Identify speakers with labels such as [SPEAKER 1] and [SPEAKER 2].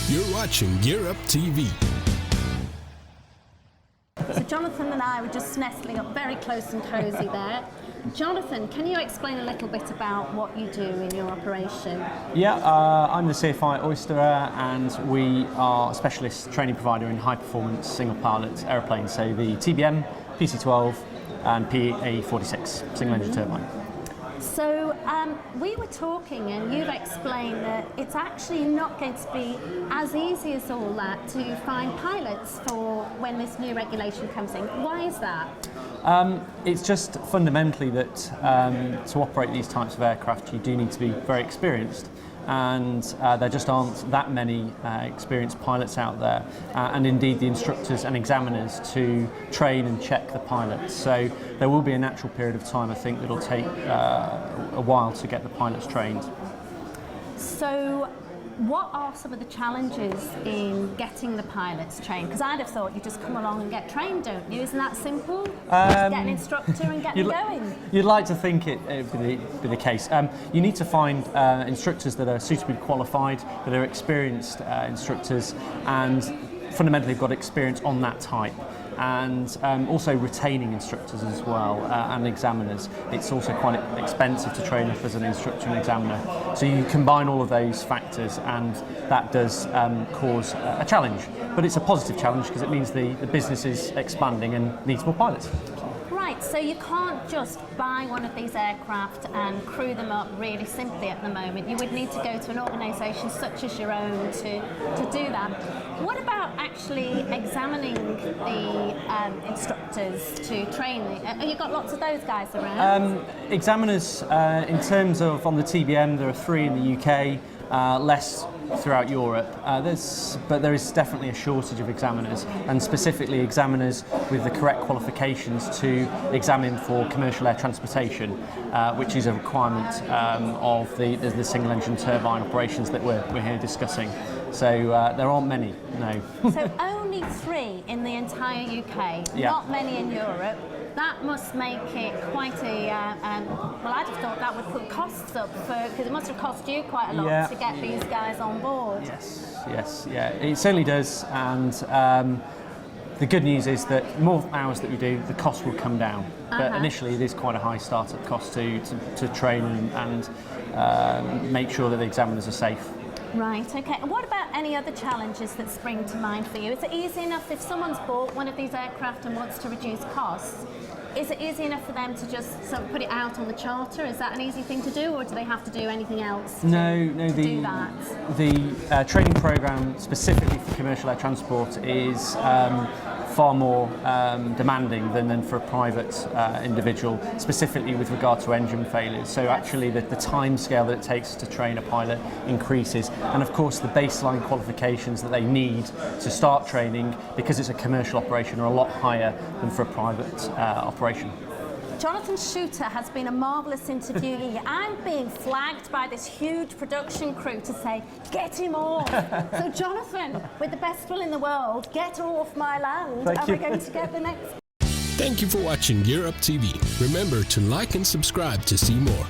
[SPEAKER 1] You're watching GearUp TV.
[SPEAKER 2] So Jonathon and I were just nestling up very close and cosy there. Jonathon, can you explain a little bit about what you do in your operation?
[SPEAKER 3] Yeah, I'm the CFI at Oyster Air, and we are a specialist training provider in high-performance single-pilot aeroplanes, so the TBM, PC-12 and PA-46, single-engine turbine.
[SPEAKER 2] So we were talking and you've explained that it's actually not going to be as easy as all that to find pilots for when this new regulation comes in. Why is that?
[SPEAKER 3] It's just fundamentally that to operate these types of aircraft you do need to be very experienced, and there just aren't that many experienced pilots out there, and indeed the instructors and examiners to train and check the pilots. So there will be a natural period of time, I think, that'll take a while to get the pilots trained. So what are some of the challenges in getting the pilots trained? Because I'd have thought you just come along and get trained, don't you? Isn't that simple? Just get an instructor and get them going. You'd like to think it would be the case. You need to find instructors that are suitably qualified, that are experienced instructors, and fundamentally have got experience on that type. And also retaining instructors as well, and examiners. It's also quite expensive to train up as an instructor and examiner. So you combine all of those factors, and that does cause a challenge. But it's a positive challenge because it means the business is expanding and needs more pilots.
[SPEAKER 2] Right, so you can't just buy one of these aircraft and crew them up really simply at the moment. You would need to go to an organisation such as your own to do that. What about actually examining the instructors to train them? Have you got lots of those guys around?
[SPEAKER 3] Examiners, in terms of on the TBM, there are 3 in the UK, less throughout Europe, but there is definitely a shortage of examiners, and specifically examiners with the correct qualifications to examine for commercial air transportation, which is a requirement of the single-engine turbine operations that we're here discussing. So there aren't many, no.
[SPEAKER 2] So only 3 in the entire UK,
[SPEAKER 3] yeah.
[SPEAKER 2] Not many in Europe. That must make it quite a, well, I'd have thought that would put costs up, because it must have cost you quite a lot to get these guys on board.
[SPEAKER 3] Yes, yeah, it certainly does, and the good news is that the more hours that we do, the cost will come down. But initially it is quite a high start-up cost to train and make sure that the examiners are safe.
[SPEAKER 2] Right, okay. And what about any other challenges that spring to mind for you? Is it easy enough if someone's bought one of these aircraft and wants to reduce costs? Is it easy enough for them to just sort of put it out on the charter? Is that an easy thing to do, or do they have to do anything else to do that? The training programme specifically for commercial air transport is far more demanding than for a private individual, specifically with regard to engine failures. So actually the time scale that it takes to train a pilot increases, and of course the baseline qualifications that they need to start training, because it's a commercial operation, are a lot higher than for a private operation. Jonathon Shooter has been a marvellous interviewee. I'm being flagged by this huge production crew to say, get him off. So Jonathon, with the best will in the world, get off my land.
[SPEAKER 3] Thank you.
[SPEAKER 2] We're going to get the next.
[SPEAKER 1] Thank you for watching GearUp TV. Remember to like and subscribe to see more.